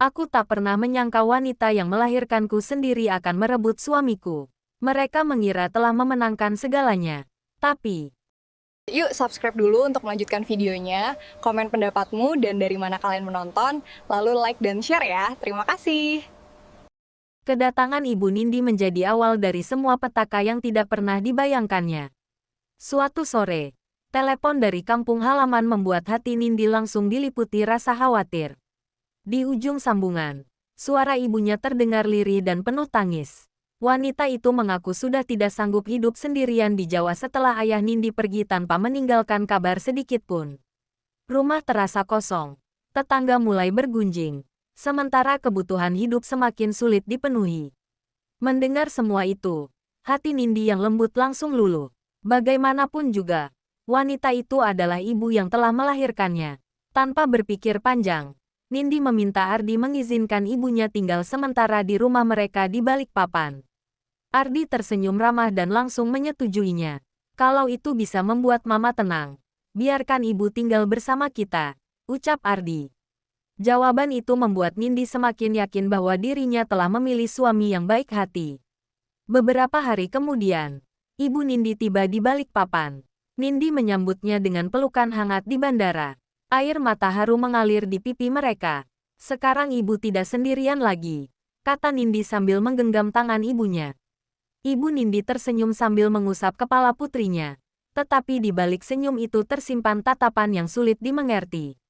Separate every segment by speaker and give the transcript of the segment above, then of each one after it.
Speaker 1: Aku tak pernah menyangka wanita yang melahirkanku sendiri akan merebut suamiku. Mereka mengira telah memenangkan segalanya. Tapi,
Speaker 2: Yuk subscribe dulu untuk melanjutkan videonya, komen pendapatmu dan dari mana kalian menonton, lalu like dan share ya. Terima kasih.
Speaker 1: kedatangan Ibu Nindi menjadi awal dari semua petaka yang tidak pernah dibayangkannya. Suatu sore, telepon dari kampung halaman membuat hati Nindi langsung diliputi rasa khawatir. Di ujung sambungan, suara ibunya terdengar lirih dan penuh tangis. Wanita itu mengaku sudah tidak sanggup hidup sendirian di Jawa setelah ayah Nindi pergi tanpa meninggalkan kabar sedikit pun. Rumah terasa kosong, tetangga mulai bergunjing, sementara kebutuhan hidup semakin sulit dipenuhi. Mendengar semua itu, hati Nindi yang lembut langsung luluh. Bagaimanapun juga, wanita itu adalah ibu yang telah melahirkannya. Tanpa berpikir panjang, Nindi meminta Ardi mengizinkan ibunya tinggal sementara di rumah mereka di Balikpapan. Ardi tersenyum ramah dan langsung menyetujuinya. Kalau itu bisa membuat Mama tenang, biarkan ibu tinggal bersama kita, ucap Ardi. Jawaban itu membuat Nindi semakin yakin bahwa dirinya telah memilih suami yang baik hati. Beberapa hari kemudian, Ibu Nindi tiba di Balikpapan. Nindi menyambutnya dengan pelukan hangat di bandara. Air mata haru mengalir di pipi mereka. Sekarang ibu tidak sendirian lagi, kata Nindi sambil menggenggam tangan ibunya. Ibu Nindi tersenyum sambil mengusap kepala putrinya. Tetapi di balik senyum itu tersimpan tatapan yang sulit dimengerti.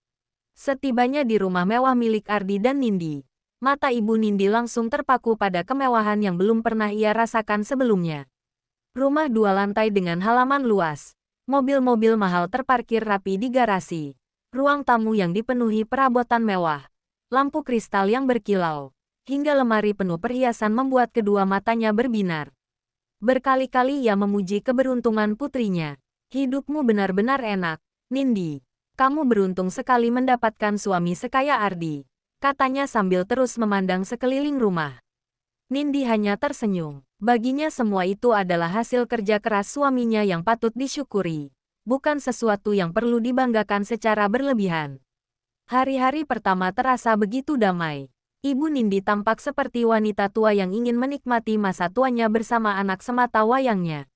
Speaker 1: Setibanya di rumah mewah milik Ardi dan Nindi, mata Ibu Nindi langsung terpaku pada kemewahan yang belum pernah ia rasakan sebelumnya. Rumah 2 lantai dengan halaman luas, mobil-mobil mahal terparkir rapi di garasi, ruang tamu yang dipenuhi perabotan mewah, lampu kristal yang berkilau, hingga lemari penuh perhiasan membuat kedua matanya berbinar. Berkali-kali ia memuji keberuntungan putrinya. Hidupmu benar-benar enak, Nindi. Kamu beruntung sekali mendapatkan suami sekaya Ardi, katanya sambil terus memandang sekeliling rumah. Nindi hanya tersenyum. Baginya semua itu adalah hasil kerja keras suaminya yang patut disyukuri, bukan sesuatu yang perlu dibanggakan secara berlebihan. Hari-hari pertama terasa begitu damai. Ibu Nindi tampak seperti wanita tua yang ingin menikmati masa tuanya bersama anak semata wayangnya.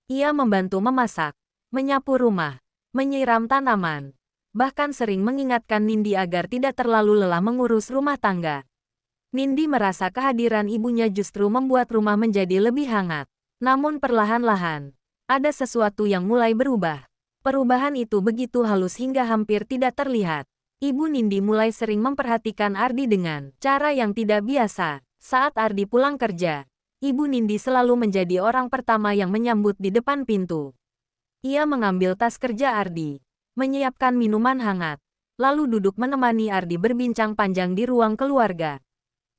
Speaker 1: Ia membantu memasak, menyapu rumah, menyiram tanaman, bahkan sering mengingatkan Nindi agar tidak terlalu lelah mengurus rumah tangga. Nindi merasa kehadiran ibunya justru membuat rumah menjadi lebih hangat. Namun perlahan-lahan, ada sesuatu yang mulai berubah. Perubahan itu begitu halus hingga hampir tidak terlihat. Ibu Nindi mulai sering memperhatikan Ardi dengan cara yang tidak biasa. Saat Ardi pulang kerja, Ibu Nindi selalu menjadi orang pertama yang menyambut di depan pintu. Ia mengambil tas kerja Ardi, menyiapkan minuman hangat, lalu duduk menemani Ardi berbincang panjang di ruang keluarga.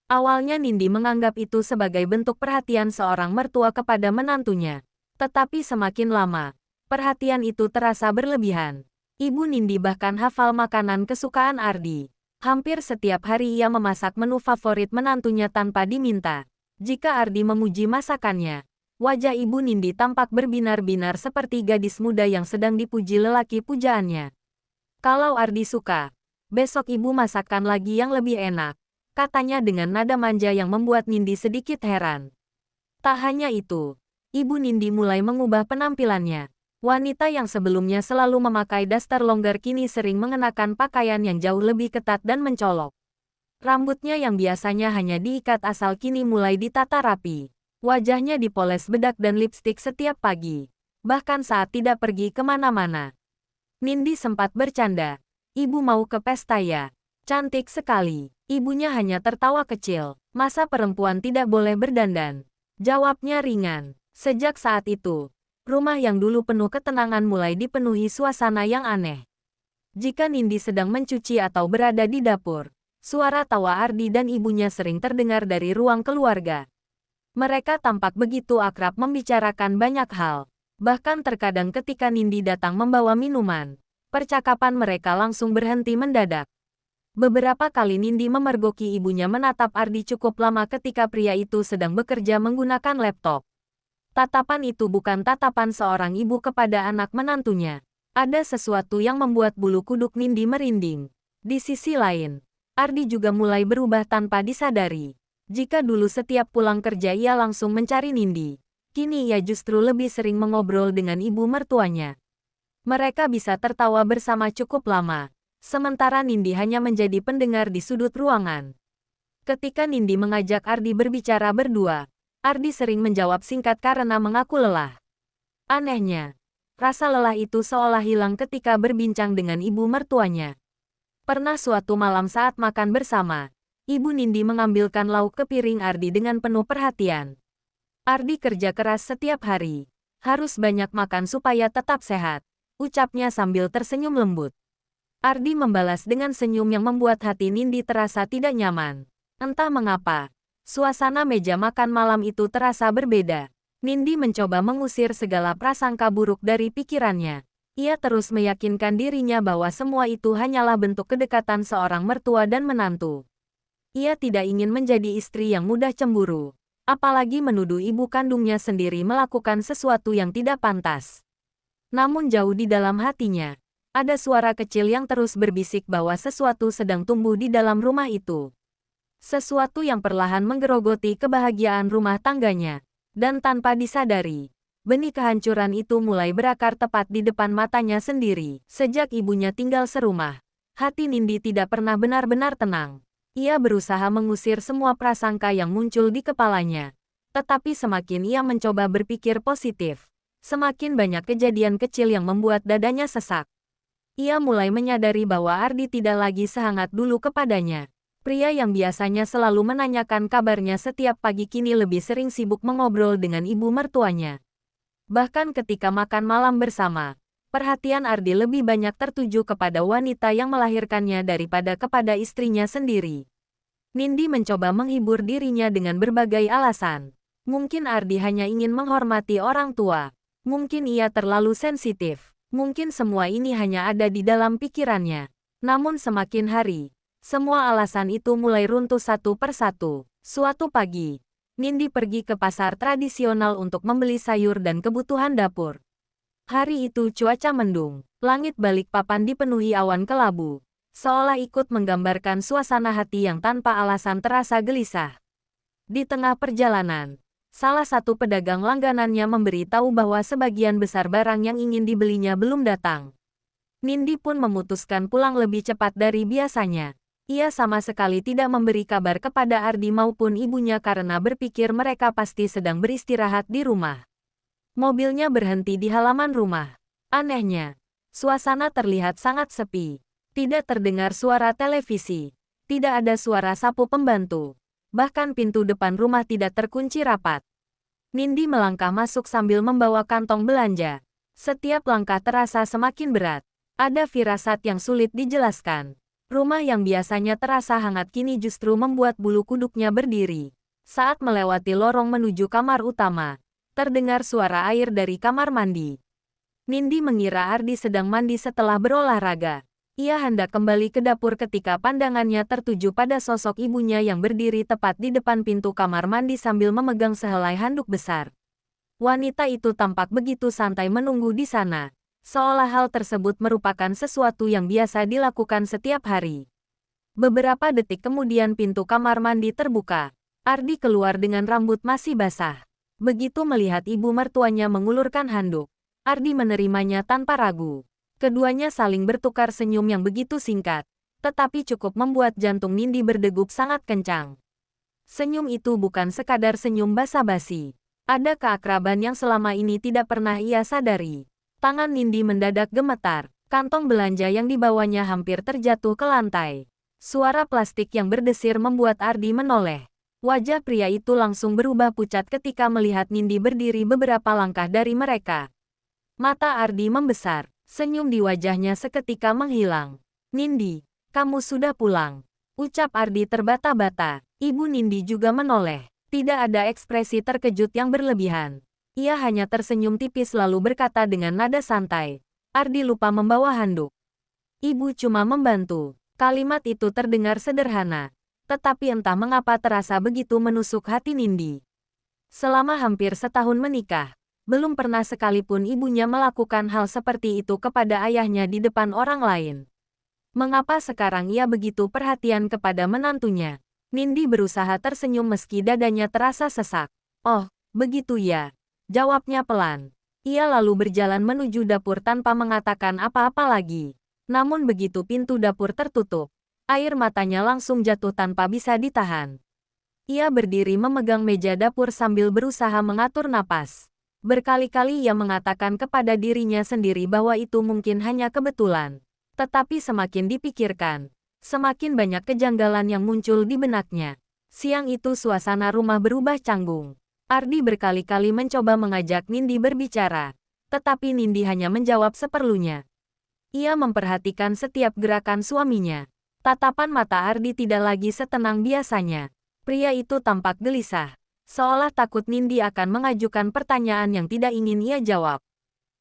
Speaker 1: Awalnya Nindi menganggap itu sebagai bentuk perhatian seorang mertua kepada menantunya. Tetapi semakin lama, perhatian itu terasa berlebihan. Ibu Nindi bahkan hafal makanan kesukaan Ardi. Hampir setiap hari ia memasak menu favorit menantunya tanpa diminta. Jika Ardi memuji masakannya, wajah Ibu Nindi tampak berbinar-binar seperti gadis muda yang sedang dipuji lelaki pujaannya. Kalau Ardi suka, besok ibu masakkan lagi yang lebih enak, katanya dengan nada manja yang membuat Nindi sedikit heran. Tak hanya itu, Ibu Nindi mulai mengubah penampilannya. Wanita yang sebelumnya selalu memakai daster longgar kini sering mengenakan pakaian yang jauh lebih ketat dan mencolok. Rambutnya yang biasanya hanya diikat asal kini mulai ditata rapi. Wajahnya dipoles bedak dan lipstik setiap pagi, bahkan saat tidak pergi kemana-mana. Nindi sempat bercanda, "Ibu mau ke pesta ya? Cantik sekali." Ibunya hanya tertawa kecil. "Masa perempuan tidak boleh berdandan?" Jawabnya ringan. Sejak saat itu, rumah yang dulu penuh ketenangan mulai dipenuhi suasana yang aneh. Jika Nindi sedang mencuci atau berada di dapur, suara tawa Ardi dan ibunya sering terdengar dari ruang keluarga. Mereka tampak begitu akrab membicarakan banyak hal. Bahkan terkadang ketika Nindi datang membawa minuman, percakapan mereka langsung berhenti mendadak. Beberapa kali Nindi memergoki ibunya menatap Ardi cukup lama ketika pria itu sedang bekerja menggunakan laptop. Tatapan itu bukan tatapan seorang ibu kepada anak menantunya. Ada sesuatu yang membuat bulu kuduk Nindi merinding. Di sisi lain, Ardi juga mulai berubah tanpa disadari. Jika dulu setiap pulang kerja ia langsung mencari Nindi, kini ia justru lebih sering mengobrol dengan ibu mertuanya. Mereka bisa tertawa bersama cukup lama, sementara Nindi hanya menjadi pendengar di sudut ruangan. Ketika Nindi mengajak Ardi berbicara berdua, Ardi sering menjawab singkat karena mengaku lelah. Anehnya, rasa lelah itu seolah hilang ketika berbincang dengan ibu mertuanya. Pernah suatu malam saat makan bersama, Ibu Nindi mengambilkan lauk ke piring Ardi dengan penuh perhatian. Ardi kerja keras setiap hari, harus banyak makan supaya tetap sehat, ucapnya sambil tersenyum lembut. Ardi membalas dengan senyum yang membuat hati Nindi terasa tidak nyaman. Entah mengapa, suasana meja makan malam itu terasa berbeda. Nindi mencoba mengusir segala prasangka buruk dari pikirannya. Ia terus meyakinkan dirinya bahwa semua itu hanyalah bentuk kedekatan seorang mertua dan menantu. Ia tidak ingin menjadi istri yang mudah cemburu, apalagi menuduh ibu kandungnya sendiri melakukan sesuatu yang tidak pantas. Namun jauh di dalam hatinya, ada suara kecil yang terus berbisik bahwa sesuatu sedang tumbuh di dalam rumah itu. Sesuatu yang perlahan menggerogoti kebahagiaan rumah tangganya, dan tanpa disadari, benih kehancuran itu mulai berakar tepat di depan matanya sendiri. Sejak ibunya tinggal serumah, hati Nindi tidak pernah benar-benar tenang. Ia berusaha mengusir semua prasangka yang muncul di kepalanya. Tetapi semakin ia mencoba berpikir positif, semakin banyak kejadian kecil yang membuat dadanya sesak. Ia mulai menyadari bahwa Ardi tidak lagi sehangat dulu kepadanya. Pria yang biasanya selalu menanyakan kabarnya setiap pagi kini lebih sering sibuk mengobrol dengan ibu mertuanya. Bahkan ketika makan malam bersama, perhatian Ardi lebih banyak tertuju kepada wanita yang melahirkannya daripada kepada istrinya sendiri. Nindi mencoba menghibur dirinya dengan berbagai alasan. Mungkin Ardi hanya ingin menghormati orang tua. Mungkin ia terlalu sensitif. Mungkin semua ini hanya ada di dalam pikirannya. Namun semakin hari, semua alasan itu mulai runtuh satu persatu. Suatu pagi, Nindi pergi ke pasar tradisional untuk membeli sayur dan kebutuhan dapur. Hari itu cuaca mendung, langit Balikpapan dipenuhi awan kelabu, seolah ikut menggambarkan suasana hati yang tanpa alasan terasa gelisah. Di tengah perjalanan, salah satu pedagang langganannya memberi tahu bahwa sebagian besar barang yang ingin dibelinya belum datang. Nindi pun memutuskan pulang lebih cepat dari biasanya. Ia sama sekali tidak memberi kabar kepada Ardi maupun ibunya karena berpikir mereka pasti sedang beristirahat di rumah. Mobilnya berhenti di halaman rumah. Anehnya, suasana terlihat sangat sepi. Tidak terdengar suara televisi. Tidak ada suara sapu pembantu. Bahkan pintu depan rumah tidak terkunci rapat. Nindi melangkah masuk sambil membawa kantong belanja. Setiap langkah terasa semakin berat. Ada firasat yang sulit dijelaskan. Rumah yang biasanya terasa hangat kini justru membuat bulu kuduknya berdiri. Saat melewati lorong menuju kamar utama, terdengar suara air dari kamar mandi. Nindi mengira Ardi sedang mandi setelah berolahraga. Ia hendak kembali ke dapur ketika pandangannya tertuju pada sosok ibunya yang berdiri tepat di depan pintu kamar mandi sambil memegang sehelai handuk besar. Wanita itu tampak begitu santai menunggu di sana, seolah hal tersebut merupakan sesuatu yang biasa dilakukan setiap hari. Beberapa detik kemudian pintu kamar mandi terbuka. Ardi keluar dengan rambut masih basah. Begitu melihat ibu mertuanya mengulurkan handuk, Ardi menerimanya tanpa ragu. Keduanya saling bertukar senyum yang begitu singkat, tetapi cukup membuat jantung Nindi berdegup sangat kencang. Senyum itu bukan sekadar senyum basa-basi. Ada keakraban yang selama ini tidak pernah ia sadari. Tangan Nindi mendadak gemetar, kantong belanja yang dibawanya hampir terjatuh ke lantai. Suara plastik yang berdesir membuat Ardi menoleh. Wajah pria itu langsung berubah pucat ketika melihat Nindi berdiri beberapa langkah dari mereka. Mata Ardi membesar, senyum di wajahnya seketika menghilang. "Nindi, kamu sudah pulang," ucap Ardi terbata-bata. Ibu Nindi juga menoleh. Tidak ada ekspresi terkejut yang berlebihan. Ia hanya tersenyum tipis lalu berkata dengan nada santai, "Ardi lupa membawa handuk." "Ibu cuma membantu." Kalimat itu terdengar sederhana, tetapi entah mengapa terasa begitu menusuk hati Nindi. Selama hampir setahun menikah, belum pernah sekalipun ibunya melakukan hal seperti itu kepada ayahnya di depan orang lain. Mengapa sekarang ia begitu perhatian kepada menantunya? Nindi berusaha tersenyum meski dadanya terasa sesak. Oh, begitu ya. Jawabnya pelan. Ia lalu berjalan menuju dapur tanpa mengatakan apa-apa lagi. Namun begitu pintu dapur tertutup, air matanya langsung jatuh tanpa bisa ditahan. Ia berdiri memegang meja dapur sambil berusaha mengatur napas. Berkali-kali ia mengatakan kepada dirinya sendiri bahwa itu mungkin hanya kebetulan. Tetapi semakin dipikirkan, semakin banyak kejanggalan yang muncul di benaknya. Siang itu suasana rumah berubah canggung. Ardi berkali-kali mencoba mengajak Nindi berbicara, tetapi Nindi hanya menjawab seperlunya. Ia memperhatikan setiap gerakan suaminya. Tatapan mata Ardi tidak lagi setenang biasanya. Pria itu tampak gelisah, seolah takut Nindi akan mengajukan pertanyaan yang tidak ingin ia jawab.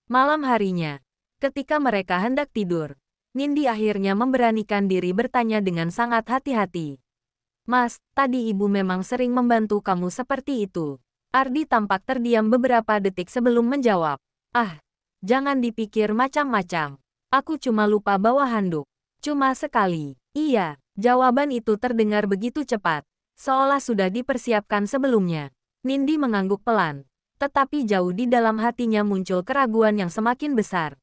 Speaker 1: Malam harinya, ketika mereka hendak tidur, Nindi akhirnya memberanikan diri bertanya dengan sangat hati-hati. Mas, tadi ibu memang sering membantu kamu seperti itu. Ardi tampak terdiam beberapa detik sebelum menjawab. Ah, jangan dipikir macam-macam. Aku cuma lupa bawa handuk. Cuma sekali. Iya, jawaban itu terdengar begitu cepat, seolah sudah dipersiapkan sebelumnya. Nindi mengangguk pelan, tetapi jauh di dalam hatinya muncul keraguan yang semakin besar.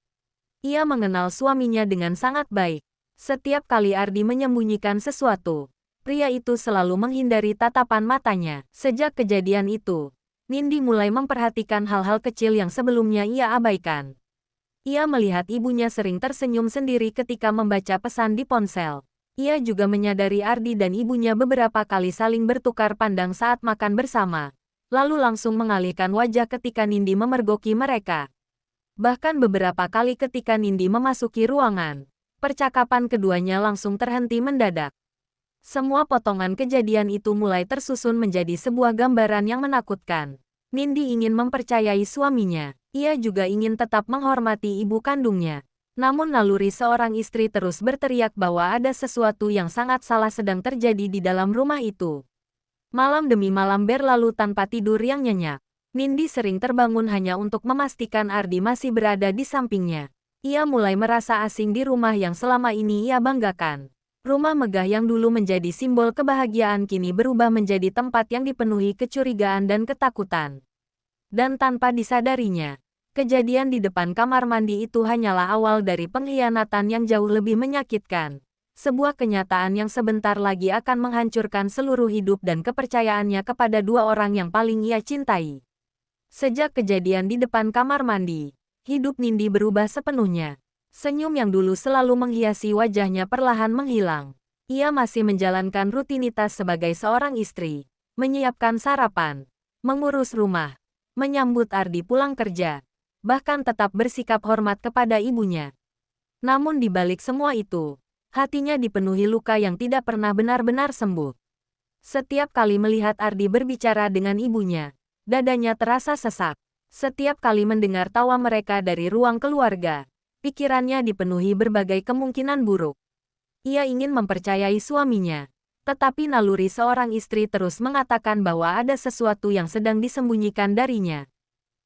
Speaker 1: Ia mengenal suaminya dengan sangat baik. Setiap kali Ardi menyembunyikan sesuatu, pria itu selalu menghindari tatapan matanya. Sejak kejadian itu, Nindi mulai memperhatikan hal-hal kecil yang sebelumnya ia abaikan. Ia melihat ibunya sering tersenyum sendiri ketika membaca pesan di ponsel. Ia juga menyadari Ardi dan ibunya beberapa kali saling bertukar pandang saat makan bersama, lalu langsung mengalihkan wajah ketika Nindi memergoki mereka. Bahkan beberapa kali ketika Nindi memasuki ruangan, percakapan keduanya langsung terhenti mendadak. Semua potongan kejadian itu mulai tersusun menjadi sebuah gambaran yang menakutkan. Nindi ingin mempercayai suaminya. Ia juga ingin tetap menghormati ibu kandungnya. Namun naluri seorang istri terus berteriak bahwa ada sesuatu yang sangat salah sedang terjadi di dalam rumah itu. Malam demi malam berlalu tanpa tidur yang nyenyak. Nindi sering terbangun hanya untuk memastikan Ardi masih berada di sampingnya. Ia mulai merasa asing di rumah yang selama ini ia banggakan. Rumah megah yang dulu menjadi simbol kebahagiaan kini berubah menjadi tempat yang dipenuhi kecurigaan dan ketakutan. Dan tanpa disadarinya, kejadian di depan kamar mandi itu hanyalah awal dari pengkhianatan yang jauh lebih menyakitkan. Sebuah kenyataan yang sebentar lagi akan menghancurkan seluruh hidup dan kepercayaannya kepada dua orang yang paling ia cintai. Sejak kejadian di depan kamar mandi, hidup Nindi berubah sepenuhnya. Senyum yang dulu selalu menghiasi wajahnya perlahan menghilang. Ia masih menjalankan rutinitas sebagai seorang istri, menyiapkan sarapan, mengurus rumah, menyambut Ardi pulang kerja, bahkan tetap bersikap hormat kepada ibunya. Namun di balik semua itu, hatinya dipenuhi luka yang tidak pernah benar-benar sembuh. Setiap kali melihat Ardi berbicara dengan ibunya, dadanya terasa sesak. Setiap kali mendengar tawa mereka dari ruang keluarga, pikirannya dipenuhi berbagai kemungkinan buruk. Ia ingin mempercayai suaminya, tetapi naluri seorang istri terus mengatakan bahwa ada sesuatu yang sedang disembunyikan darinya.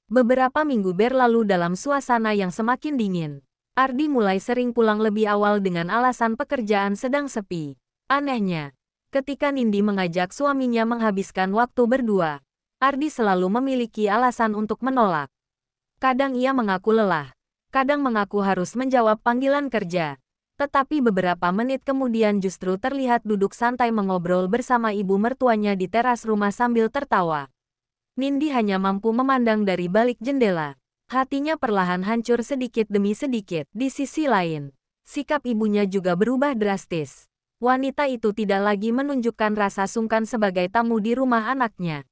Speaker 1: Beberapa minggu berlalu dalam suasana yang semakin dingin. Ardi mulai sering pulang lebih awal dengan alasan pekerjaan sedang sepi. Anehnya, ketika Nindi mengajak suaminya menghabiskan waktu berdua, Ardi selalu memiliki alasan untuk menolak. Kadang ia mengaku lelah, kadang mengaku harus menjawab panggilan kerja. Tetapi beberapa menit kemudian justru terlihat duduk santai mengobrol bersama ibu mertuanya di teras rumah sambil tertawa. Nindi hanya mampu memandang dari balik jendela. Hatinya perlahan hancur sedikit demi sedikit. Di sisi lain, sikap ibunya juga berubah drastis. Wanita itu tidak lagi menunjukkan rasa sungkan sebagai tamu di rumah anaknya.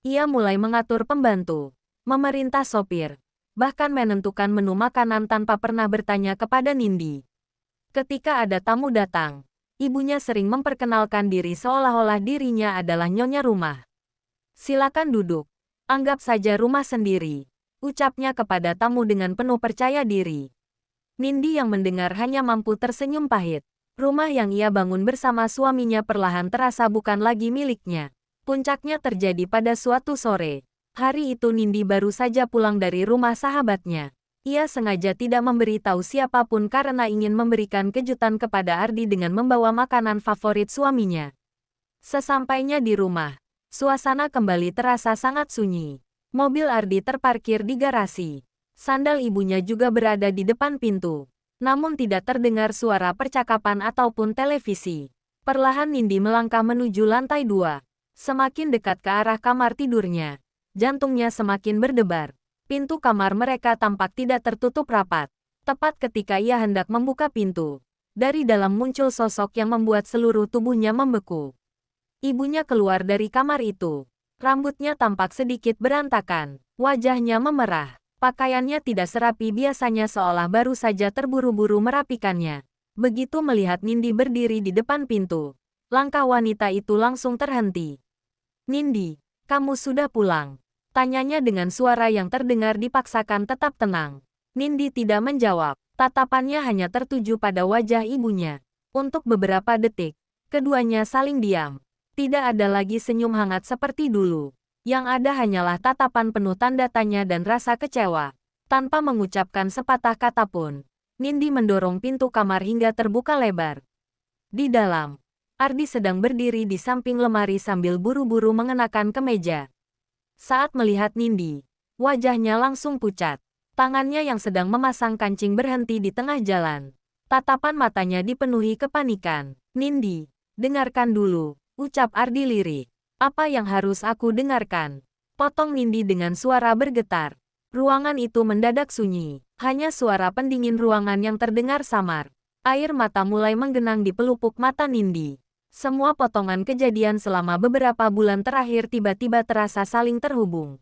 Speaker 1: Ia mulai mengatur pembantu, memerintah sopir, bahkan menentukan menu makanan tanpa pernah bertanya kepada Nindi. Ketika ada tamu datang, ibunya sering memperkenalkan diri seolah-olah dirinya adalah nyonya rumah. Silakan duduk, anggap saja rumah sendiri, ucapnya kepada tamu dengan penuh percaya diri. Nindi yang mendengar hanya mampu tersenyum pahit. Rumah yang ia bangun bersama suaminya perlahan terasa bukan lagi miliknya. Puncaknya terjadi pada suatu sore. Hari itu Nindi baru saja pulang dari rumah sahabatnya. Ia sengaja tidak memberitahu siapapun karena ingin memberikan kejutan kepada Ardi dengan membawa makanan favorit suaminya. Sesampainya di rumah, suasana kembali terasa sangat sunyi. Mobil Ardi terparkir di garasi. Sandal ibunya juga berada di depan pintu. Namun tidak terdengar suara percakapan ataupun televisi. Perlahan Nindi melangkah menuju lantai 2. Semakin dekat ke arah kamar tidurnya, jantungnya semakin berdebar. Pintu kamar mereka tampak tidak tertutup rapat. Tepat ketika ia hendak membuka pintu, dari dalam muncul sosok yang membuat seluruh tubuhnya membeku. Ibunya keluar dari kamar itu. Rambutnya tampak sedikit berantakan. Wajahnya memerah. Pakaiannya tidak serapi biasanya seolah baru saja terburu-buru merapikannya. Begitu melihat Nindi berdiri di depan pintu, langkah wanita itu langsung terhenti. "Nindi, kamu sudah pulang?" Tanyanya dengan suara yang terdengar dipaksakan tetap tenang. Nindi tidak menjawab. Tatapannya hanya tertuju pada wajah ibunya. Untuk beberapa detik, keduanya saling diam. Tidak ada lagi senyum hangat seperti dulu. Yang ada hanyalah tatapan penuh tanda tanya dan rasa kecewa. Tanpa mengucapkan sepatah kata pun, Nindi mendorong pintu kamar hingga terbuka lebar. Di dalam, Ardi sedang berdiri di samping lemari sambil buru-buru mengenakan kemeja. Saat melihat Nindi, wajahnya langsung pucat. Tangannya yang sedang memasang kancing berhenti di tengah jalan. Tatapan matanya dipenuhi kepanikan. "Nindi, dengarkan dulu," ucap Ardi lirik. "Apa yang harus aku dengarkan?" Potong Nindi dengan suara bergetar. Ruangan itu mendadak sunyi. Hanya suara pendingin ruangan yang terdengar samar. Air mata mulai menggenang di pelupuk mata Nindi. Semua potongan kejadian selama beberapa bulan terakhir tiba-tiba terasa saling terhubung.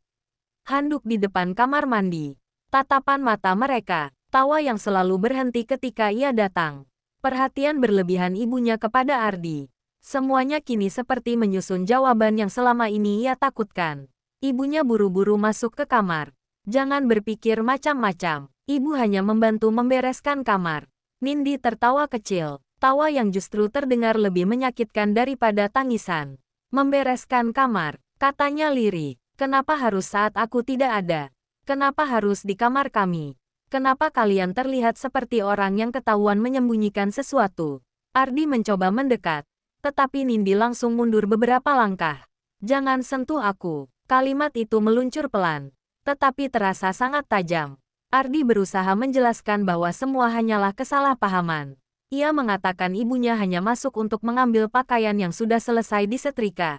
Speaker 1: Handuk di depan kamar mandi. Tatapan mata mereka. Tawa yang selalu berhenti ketika ia datang. Perhatian berlebihan ibunya kepada Ardi. Semuanya kini seperti menyusun jawaban yang selama ini ia takutkan. Ibunya buru-buru masuk ke kamar. "Jangan berpikir macam-macam. Ibu hanya membantu membereskan kamar." Nindi tertawa kecil. Tawa yang justru terdengar lebih menyakitkan daripada tangisan. "Membereskan kamar," katanya lirih. "Kenapa harus saat aku tidak ada? Kenapa harus di kamar kami? Kenapa kalian terlihat seperti orang yang ketahuan menyembunyikan sesuatu?" Ardi mencoba mendekat, tetapi Nindi langsung mundur beberapa langkah. "Jangan sentuh aku." Kalimat itu meluncur pelan, tetapi terasa sangat tajam. Ardi berusaha menjelaskan bahwa semua hanyalah kesalahpahaman. Ia mengatakan ibunya hanya masuk untuk mengambil pakaian yang sudah selesai disetrika.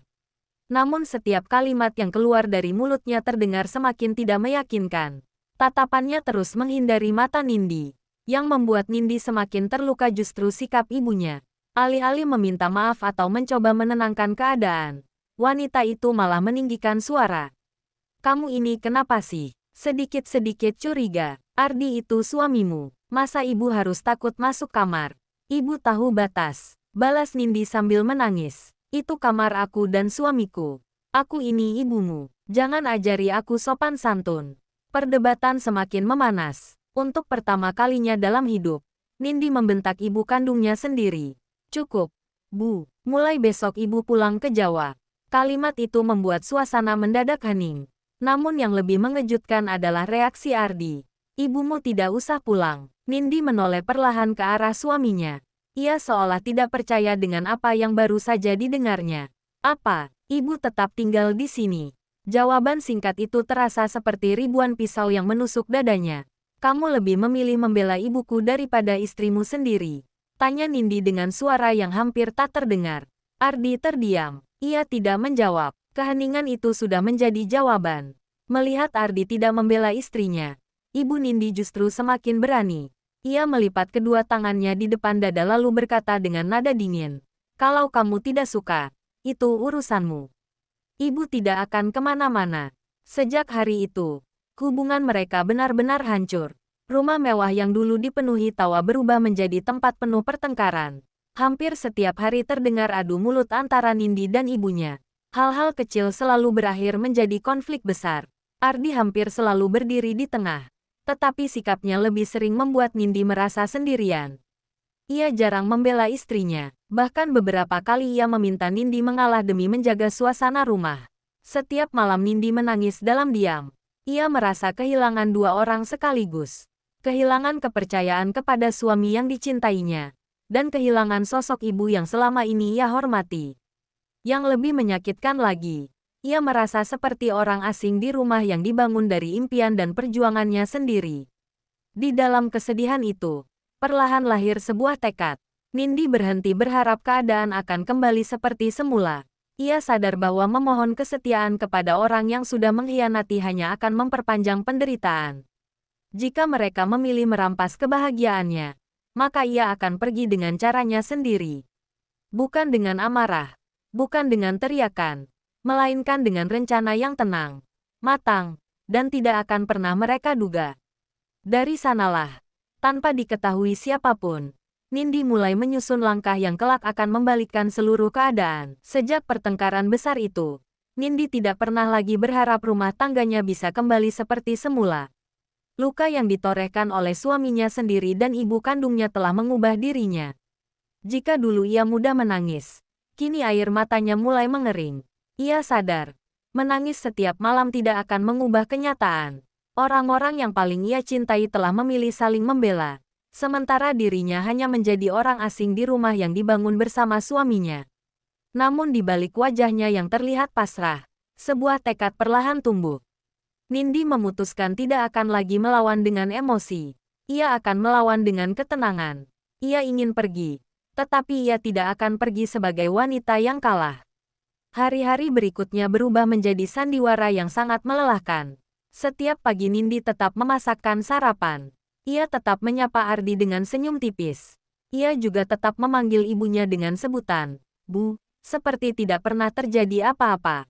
Speaker 1: Namun setiap kalimat yang keluar dari mulutnya terdengar semakin tidak meyakinkan. Tatapannya terus menghindari mata Nindi. Yang membuat Nindi semakin terluka justru sikap ibunya. Alih-alih meminta maaf atau mencoba menenangkan keadaan, wanita itu malah meninggikan suara. "Kamu ini kenapa sih?" Sedikit-sedikit curiga. "Ardi itu suamimu. Masa ibu harus takut masuk kamar?" "Ibu tahu batas," balas Nindi sambil menangis. "Itu kamar aku dan suamiku. Aku ini ibumu. Jangan ajari aku sopan santun." Perdebatan semakin memanas. Untuk pertama kalinya dalam hidup, Nindi membentak ibu kandungnya sendiri. "Cukup, Bu. Mulai besok ibu pulang ke Jawa." Kalimat itu membuat suasana mendadak hening. Namun yang lebih mengejutkan adalah reaksi Ardi. "Ibumu tidak usah pulang." Nindi menoleh perlahan ke arah suaminya. Ia seolah tidak percaya dengan apa yang baru saja didengarnya. "Apa? Ibu tetap tinggal di sini?" Jawaban singkat itu terasa seperti ribuan pisau yang menusuk dadanya. "Kamu lebih memilih membela ibuku daripada istrimu sendiri?" Tanya Nindi dengan suara yang hampir tak terdengar. Ardi terdiam. Ia tidak menjawab. Keheningan itu sudah menjadi jawaban. Melihat Ardi tidak membela istrinya, ibu Nindi justru semakin berani. Ia melipat kedua tangannya di depan dada lalu berkata dengan nada dingin, "Kalau kamu tidak suka, itu urusanmu. Ibu tidak akan kemana-mana." Sejak hari itu, hubungan mereka benar-benar hancur. Rumah mewah yang dulu dipenuhi tawa berubah menjadi tempat penuh pertengkaran. Hampir setiap hari terdengar adu mulut antara Nindi dan ibunya. Hal-hal kecil selalu berakhir menjadi konflik besar. Ardi hampir selalu berdiri di tengah. Tetapi sikapnya lebih sering membuat Nindi merasa sendirian. Ia jarang membela istrinya. Bahkan beberapa kali ia meminta Nindi mengalah demi menjaga suasana rumah. Setiap malam Nindi menangis dalam diam. Ia merasa kehilangan dua orang sekaligus. kehilangan kepercayaan kepada suami yang dicintainya, dan kehilangan sosok ibu yang selama ini ia hormati. Yang lebih menyakitkan lagi, ia merasa seperti orang asing di rumah yang dibangun dari impian dan perjuangannya sendiri. Di dalam kesedihan itu, perlahan lahir sebuah tekad. Nindi berhenti berharap keadaan akan kembali seperti semula. Ia sadar bahwa memohon kesetiaan kepada orang yang sudah mengkhianati hanya akan memperpanjang penderitaan. Jika mereka memilih merampas kebahagiaannya, maka ia akan pergi dengan caranya sendiri. Bukan dengan amarah, bukan dengan teriakan, melainkan dengan rencana yang tenang, matang, dan tidak akan pernah mereka duga. Dari sanalah, tanpa diketahui siapapun, Nindi mulai menyusun langkah yang kelak akan membalikkan seluruh keadaan. Sejak pertengkaran besar itu, Nindi tidak pernah lagi berharap rumah tangganya bisa kembali seperti semula. Luka yang ditorehkan oleh suaminya sendiri dan ibu kandungnya telah mengubah dirinya. Jika dulu ia mudah menangis, kini air matanya mulai mengering. Ia sadar, menangis setiap malam tidak akan mengubah kenyataan. Orang-orang yang paling ia cintai telah memilih saling membela, sementara dirinya hanya menjadi orang asing di rumah yang dibangun bersama suaminya. Namun di balik wajahnya yang terlihat pasrah, sebuah tekad perlahan tumbuh. Nindi memutuskan tidak akan lagi melawan dengan emosi. Ia akan melawan dengan ketenangan. Ia ingin pergi, tetapi ia tidak akan pergi sebagai wanita yang kalah. Hari-hari berikutnya berubah menjadi sandiwara yang sangat melelahkan. Setiap pagi Nindi tetap memasakkan sarapan. Ia tetap menyapa Ardi dengan senyum tipis. Ia juga tetap memanggil ibunya dengan sebutan, Bu, seperti tidak pernah terjadi apa-apa.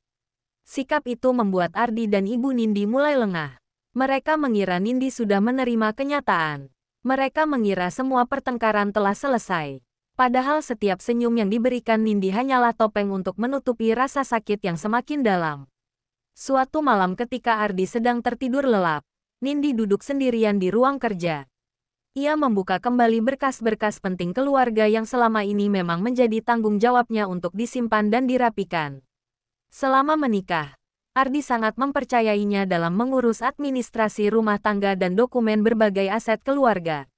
Speaker 1: Sikap itu membuat Ardi dan Ibu Nindi mulai lengah. Mereka mengira Nindi sudah menerima kenyataan. Mereka mengira semua pertengkaran telah selesai. Padahal setiap senyum yang diberikan Nindi hanyalah topeng untuk menutupi rasa sakit yang semakin dalam. Suatu malam ketika Ardi sedang tertidur lelap, Nindi duduk sendirian di ruang kerja. Ia membuka kembali berkas-berkas penting keluarga yang selama ini memang menjadi tanggung jawabnya untuk disimpan dan dirapikan. Selama menikah, Ardi sangat mempercayainya dalam mengurus administrasi rumah tangga dan dokumen berbagai aset keluarga.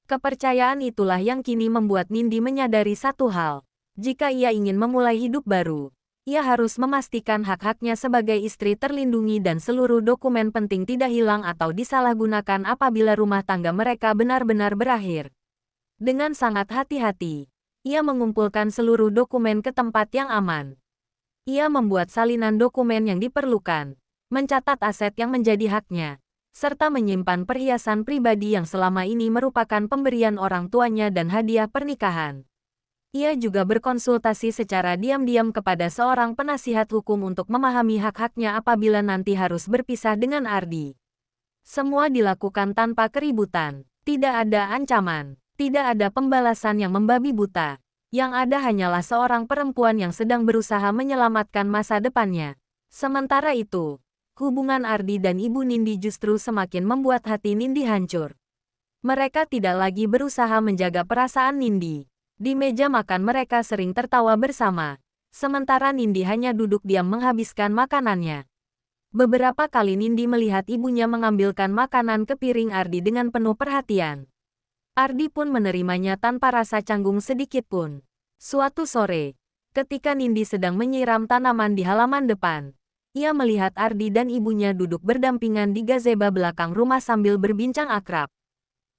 Speaker 1: Kepercayaan itulah yang kini membuat Nindi menyadari satu hal. Jika ia ingin memulai hidup baru, ia harus memastikan hak-haknya sebagai istri terlindungi dan seluruh dokumen penting tidak hilang atau disalahgunakan apabila rumah tangga mereka benar-benar berakhir. Dengan sangat hati-hati, ia mengumpulkan seluruh dokumen ke tempat yang aman. Ia membuat salinan dokumen yang diperlukan, mencatat aset yang menjadi haknya, serta menyimpan perhiasan pribadi yang selama ini merupakan pemberian orang tuanya dan hadiah pernikahan. Ia juga berkonsultasi secara diam-diam kepada seorang penasihat hukum untuk memahami hak-haknya apabila nanti harus berpisah dengan Ardi. Semua dilakukan tanpa keributan, tidak ada ancaman, tidak ada pembalasan yang membabi buta. Yang ada hanyalah seorang perempuan yang sedang berusaha menyelamatkan masa depannya. Sementara itu, hubungan Ardi dan Ibu Nindi justru semakin membuat hati Nindi hancur. Mereka tidak lagi berusaha menjaga perasaan Nindi. Di meja makan mereka sering tertawa bersama, sementara Nindi hanya duduk diam menghabiskan makanannya. Beberapa kali Nindi melihat ibunya mengambilkan makanan ke piring Ardi dengan penuh perhatian. Ardi pun menerimanya tanpa rasa canggung sedikit pun. Suatu sore, ketika Nindi sedang menyiram tanaman di halaman depan, ia melihat Ardi dan ibunya duduk berdampingan di gazebo belakang rumah sambil berbincang akrab.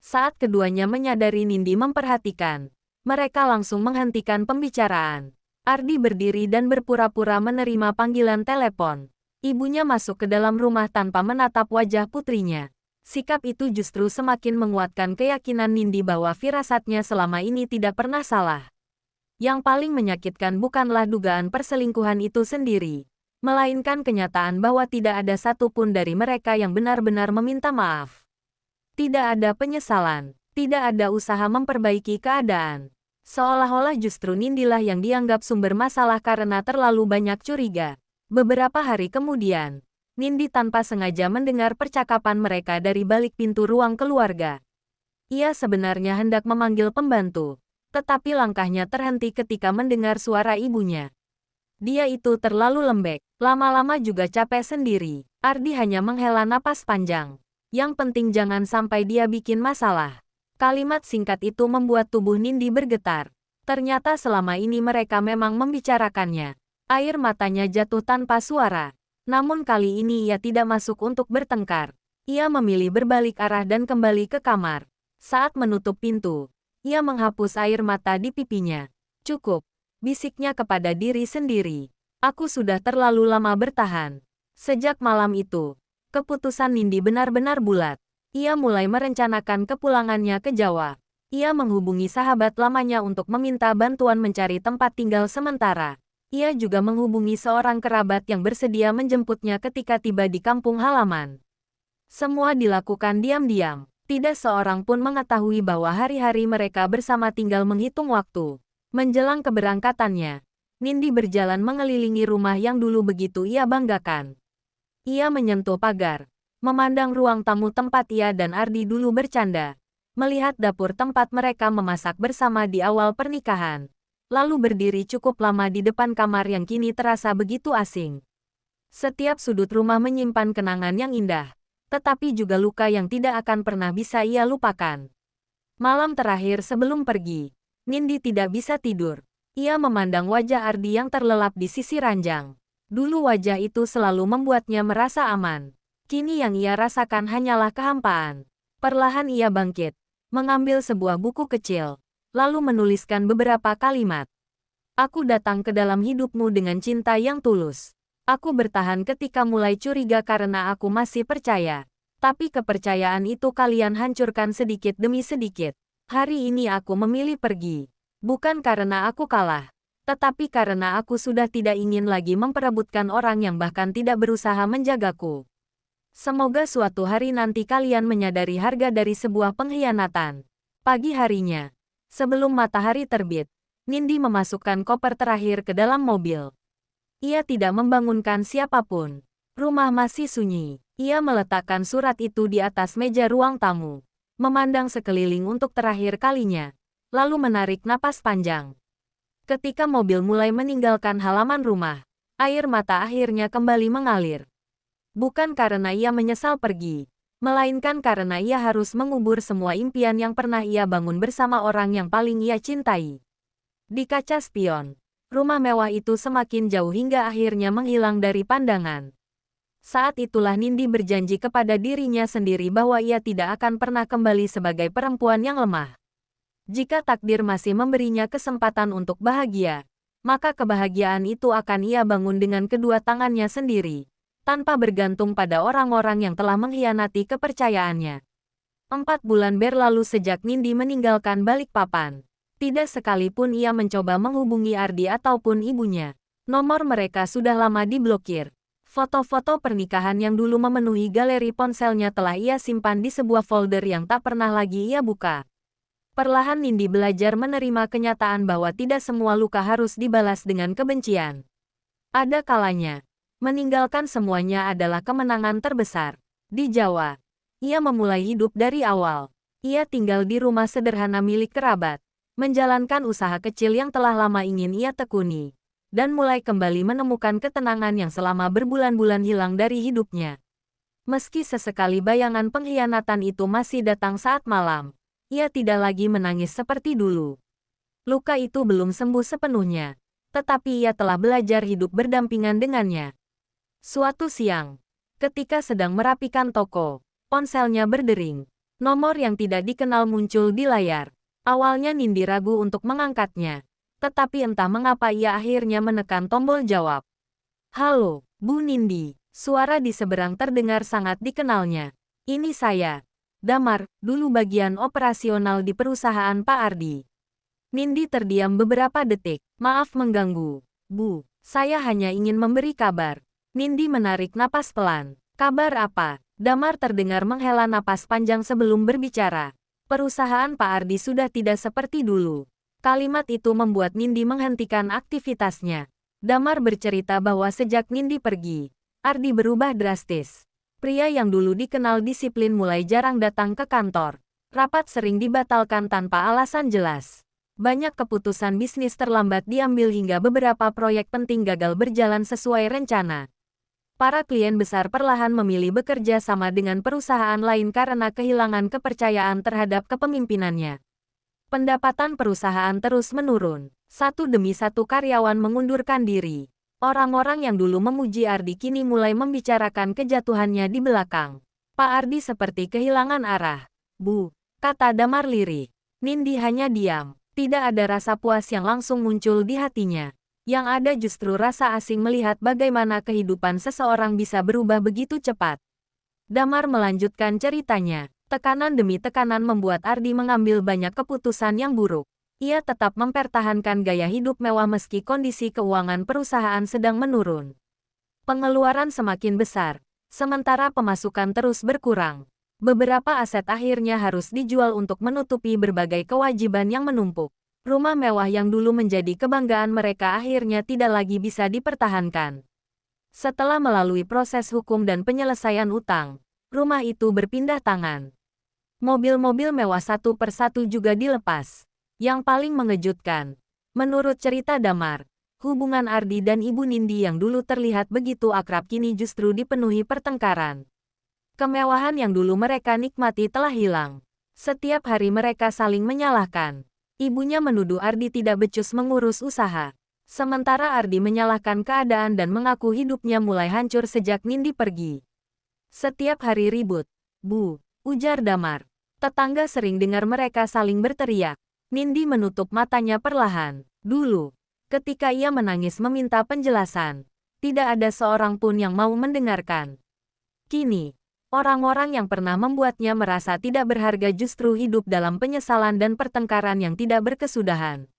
Speaker 1: Saat keduanya menyadari Nindi memperhatikan, mereka langsung menghentikan pembicaraan. Ardi berdiri dan berpura-pura menerima panggilan telepon. Ibunya masuk ke dalam rumah tanpa menatap wajah putrinya. Sikap itu justru semakin menguatkan keyakinan Nindi bahwa firasatnya selama ini tidak pernah salah. Yang paling menyakitkan bukanlah dugaan perselingkuhan itu sendiri, melainkan kenyataan bahwa tidak ada satupun dari mereka yang benar-benar meminta maaf. Tidak ada penyesalan, tidak ada usaha memperbaiki keadaan. Seolah-olah justru Nindilah yang dianggap sumber masalah karena terlalu banyak curiga. Beberapa hari kemudian, Nindi tanpa sengaja mendengar percakapan mereka dari balik pintu ruang keluarga. Ia sebenarnya hendak memanggil pembantu, tetapi langkahnya terhenti ketika mendengar suara ibunya. Dia itu terlalu lembek, lama-lama juga capek sendiri. Ardi hanya menghela napas panjang. Yang penting jangan sampai dia bikin masalah. Kalimat singkat itu membuat tubuh Nindi bergetar. Ternyata selama ini mereka memang membicarakannya. Air matanya jatuh tanpa suara. Namun kali ini ia tidak masuk untuk bertengkar. Ia memilih berbalik arah dan kembali ke kamar. Saat menutup pintu, ia menghapus air mata di pipinya. Cukup, bisiknya kepada diri sendiri. Aku sudah terlalu lama bertahan. Sejak malam itu, keputusan Nindi benar-benar bulat. Ia mulai merencanakan kepulangannya ke Jawa. Ia menghubungi sahabat lamanya untuk meminta bantuan mencari tempat tinggal sementara. Ia juga menghubungi seorang kerabat yang bersedia menjemputnya ketika tiba di kampung halaman. Semua dilakukan diam-diam. Tidak seorang pun mengetahui bahwa hari-hari mereka bersama tinggal menghitung waktu. Menjelang keberangkatannya, Nindi berjalan mengelilingi rumah yang dulu begitu ia banggakan. Ia menyentuh pagar, memandang ruang tamu tempat ia dan Ardi dulu bercanda, melihat dapur tempat mereka memasak bersama di awal pernikahan, lalu berdiri cukup lama di depan kamar yang kini terasa begitu asing. Setiap sudut rumah menyimpan kenangan yang indah, tetapi juga luka yang tidak akan pernah bisa ia lupakan. Malam terakhir sebelum pergi, Nindi tidak bisa tidur. Ia memandang wajah Ardi yang terlelap di sisi ranjang. Dulu wajah itu selalu membuatnya merasa aman. Kini yang ia rasakan hanyalah kehampaan. Perlahan ia bangkit, mengambil sebuah buku kecil, lalu menuliskan beberapa kalimat. Aku datang ke dalam hidupmu dengan cinta yang tulus. Aku bertahan ketika mulai curiga karena aku masih percaya. Tapi kepercayaan itu kalian hancurkan sedikit demi sedikit. Hari ini aku memilih pergi. Bukan karena aku kalah, tetapi karena aku sudah tidak ingin lagi memperebutkan orang yang bahkan tidak berusaha menjagaku. Semoga suatu hari nanti kalian menyadari harga dari sebuah pengkhianatan. Pagi harinya, sebelum matahari terbit, Nindi memasukkan koper terakhir ke dalam mobil. Ia tidak membangunkan siapapun. Rumah masih sunyi. Ia meletakkan surat itu di atas meja ruang tamu, memandang sekeliling untuk terakhir kalinya, lalu menarik napas panjang. Ketika mobil mulai meninggalkan halaman rumah, air mata akhirnya kembali mengalir. Bukan karena ia menyesal pergi, melainkan karena ia harus mengubur semua impian yang pernah ia bangun bersama orang yang paling ia cintai. Di kaca spion, rumah mewah itu semakin jauh hingga akhirnya menghilang dari pandangan. Saat itulah Nindi berjanji kepada dirinya sendiri bahwa ia tidak akan pernah kembali sebagai perempuan yang lemah. Jika takdir masih memberinya kesempatan untuk bahagia, maka kebahagiaan itu akan ia bangun dengan kedua tangannya sendiri, tanpa bergantung pada orang-orang yang telah mengkhianati kepercayaannya. 4 bulan berlalu sejak Nindi meninggalkan Balikpapan. Tidak sekalipun ia mencoba menghubungi Ardi ataupun ibunya. Nomor mereka sudah lama diblokir. Foto-foto pernikahan yang dulu memenuhi galeri ponselnya telah ia simpan di sebuah folder yang tak pernah lagi ia buka. Perlahan Nindi belajar menerima kenyataan bahwa tidak semua luka harus dibalas dengan kebencian. Ada kalanya, meninggalkan semuanya adalah kemenangan terbesar. Di Jawa, ia memulai hidup dari awal. Ia tinggal di rumah sederhana milik kerabat, menjalankan usaha kecil yang telah lama ingin ia tekuni, dan mulai kembali menemukan ketenangan yang selama berbulan-bulan hilang dari hidupnya. Meski sesekali bayangan pengkhianatan itu masih datang saat malam, ia tidak lagi menangis seperti dulu. Luka itu belum sembuh sepenuhnya, tetapi ia telah belajar hidup berdampingan dengannya. Suatu siang, ketika sedang merapikan toko, ponselnya berdering. Nomor yang tidak dikenal muncul di layar. Awalnya Nindi ragu untuk mengangkatnya, tetapi entah mengapa ia akhirnya menekan tombol jawab. "Halo, Bu Nindi." Suara di seberang terdengar sangat dikenalnya. "Ini saya, Damar, dulu bagian operasional di perusahaan Pak Ardi." Nindi terdiam beberapa detik. "Maaf mengganggu, Bu. Saya hanya ingin memberi kabar." Nindi menarik napas pelan. "Kabar apa?" Damar terdengar menghela napas panjang sebelum berbicara. "Perusahaan Pak Ardi sudah tidak seperti dulu." Kalimat itu membuat Nindi menghentikan aktivitasnya. Damar bercerita bahwa sejak Nindi pergi, Ardi berubah drastis. Pria yang dulu dikenal disiplin mulai jarang datang ke kantor. Rapat sering dibatalkan tanpa alasan jelas. Banyak keputusan bisnis terlambat diambil hingga beberapa proyek penting gagal berjalan sesuai rencana. Para klien besar perlahan memilih bekerja sama dengan perusahaan lain karena kehilangan kepercayaan terhadap kepemimpinannya. Pendapatan perusahaan terus menurun. Satu demi satu karyawan mengundurkan diri. Orang-orang yang dulu memuji Ardi kini mulai membicarakan kejatuhannya di belakang. Pak Ardi seperti kehilangan arah. Bu, kata Damar lirih. Nindi hanya diam. Tidak ada rasa puas yang langsung muncul di hatinya. Yang ada justru rasa asing melihat bagaimana kehidupan seseorang bisa berubah begitu cepat. Damar melanjutkan ceritanya. Tekanan demi tekanan membuat Ardi mengambil banyak keputusan yang buruk. Ia tetap mempertahankan gaya hidup mewah meski kondisi keuangan perusahaan sedang menurun. Pengeluaran semakin besar, sementara pemasukan terus berkurang. Beberapa aset akhirnya harus dijual untuk menutupi berbagai kewajiban yang menumpuk. Rumah mewah yang dulu menjadi kebanggaan mereka akhirnya tidak lagi bisa dipertahankan. Setelah melalui proses hukum dan penyelesaian utang, rumah itu berpindah tangan. Mobil-mobil mewah satu persatu juga dilepas. Yang paling mengejutkan, menurut cerita Damar, hubungan Ardi dan Ibu Nindi yang dulu terlihat begitu akrab kini justru dipenuhi pertengkaran. Kemewahan yang dulu mereka nikmati telah hilang. Setiap hari mereka saling menyalahkan. Ibunya menuduh Ardi tidak becus mengurus usaha. Sementara Ardi menyalahkan keadaan dan mengaku hidupnya mulai hancur sejak Nindi pergi. Setiap hari ribut. Bu, ujar Damar. Tetangga sering dengar mereka saling berteriak. Nindi menutup matanya perlahan. Dulu, ketika ia menangis meminta penjelasan, tidak ada seorang pun yang mau mendengarkan. Kini, orang-orang yang pernah membuatnya merasa tidak berharga justru hidup dalam penyesalan dan pertengkaran yang tidak berkesudahan.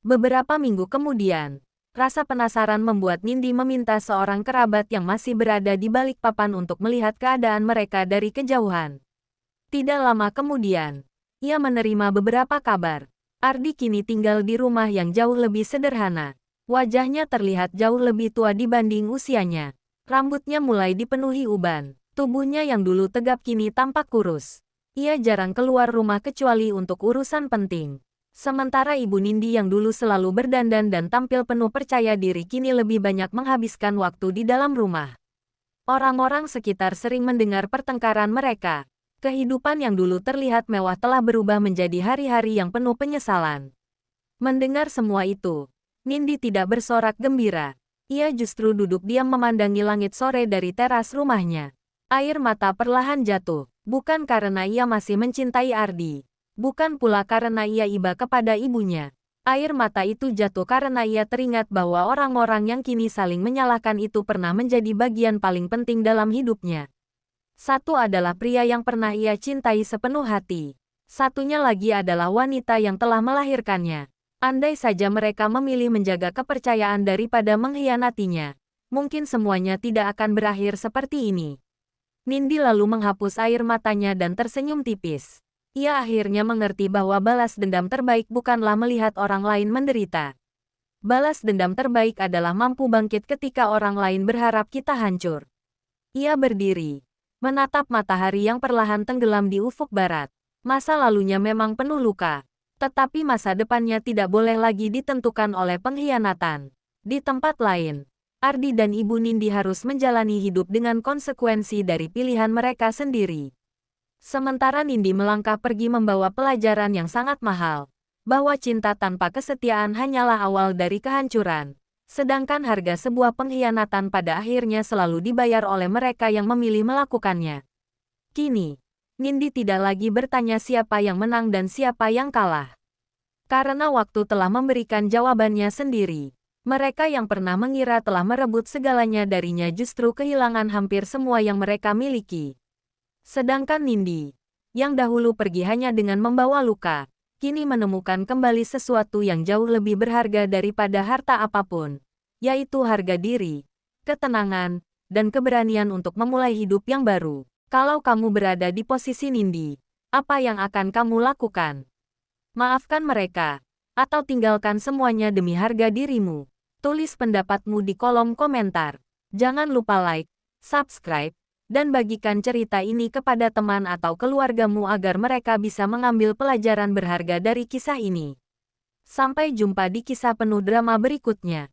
Speaker 1: Beberapa minggu kemudian, rasa penasaran membuat Nindi meminta seorang kerabat yang masih berada di balik papan untuk melihat keadaan mereka dari kejauhan. Tidak lama kemudian, ia menerima beberapa kabar. Ardi kini tinggal di rumah yang jauh lebih sederhana. Wajahnya terlihat jauh lebih tua dibanding usianya. Rambutnya mulai dipenuhi uban. Tubuhnya yang dulu tegap kini tampak kurus. Ia jarang keluar rumah kecuali untuk urusan penting. Sementara Ibu Nindi yang dulu selalu berdandan dan tampil penuh percaya diri kini lebih banyak menghabiskan waktu di dalam rumah. Orang-orang sekitar sering mendengar pertengkaran mereka. Kehidupan yang dulu terlihat mewah telah berubah menjadi hari-hari yang penuh penyesalan. Mendengar semua itu, Nindi tidak bersorak gembira. Ia justru duduk diam memandangi langit sore dari teras rumahnya. Air mata perlahan jatuh, bukan karena ia masih mencintai Ardi. Bukan pula karena ia iba kepada ibunya. Air mata itu jatuh karena ia teringat bahwa orang-orang yang kini saling menyalahkan itu pernah menjadi bagian paling penting dalam hidupnya. Satu adalah pria yang pernah ia cintai sepenuh hati. Satunya lagi adalah wanita yang telah melahirkannya. Andai saja mereka memilih menjaga kepercayaan daripada mengkhianatinya, mungkin semuanya tidak akan berakhir seperti ini. Nindi lalu menghapus air matanya dan tersenyum tipis. Ia akhirnya mengerti bahwa balas dendam terbaik bukanlah melihat orang lain menderita. Balas dendam terbaik adalah mampu bangkit ketika orang lain berharap kita hancur. Ia berdiri, menatap matahari yang perlahan tenggelam di ufuk barat. Masa lalunya memang penuh luka, tetapi masa depannya tidak boleh lagi ditentukan oleh pengkhianatan. Di tempat lain, Ardi dan Ibu Nindi harus menjalani hidup dengan konsekuensi dari pilihan mereka sendiri. Sementara Nindi melangkah pergi membawa pelajaran yang sangat mahal, bahwa cinta tanpa kesetiaan hanyalah awal dari kehancuran, sedangkan harga sebuah pengkhianatan pada akhirnya selalu dibayar oleh mereka yang memilih melakukannya. Kini, Nindi tidak lagi bertanya siapa yang menang dan siapa yang kalah. Karena waktu telah memberikan jawabannya sendiri. Mereka yang pernah mengira telah merebut segalanya darinya justru kehilangan hampir semua yang mereka miliki. Sedangkan Nindi, yang dahulu pergi hanya dengan membawa luka, kini menemukan kembali sesuatu yang jauh lebih berharga daripada harta apapun, yaitu harga diri, ketenangan, dan keberanian untuk memulai hidup yang baru. Kalau kamu berada di posisi Nindi, apa yang akan kamu lakukan? Maafkan mereka, atau tinggalkan semuanya demi harga dirimu? Tulis pendapatmu di kolom komentar. Jangan lupa like, subscribe, dan bagikan cerita ini kepada teman atau keluargamu agar mereka bisa mengambil pelajaran berharga dari kisah ini. Sampai jumpa di kisah penuh drama berikutnya.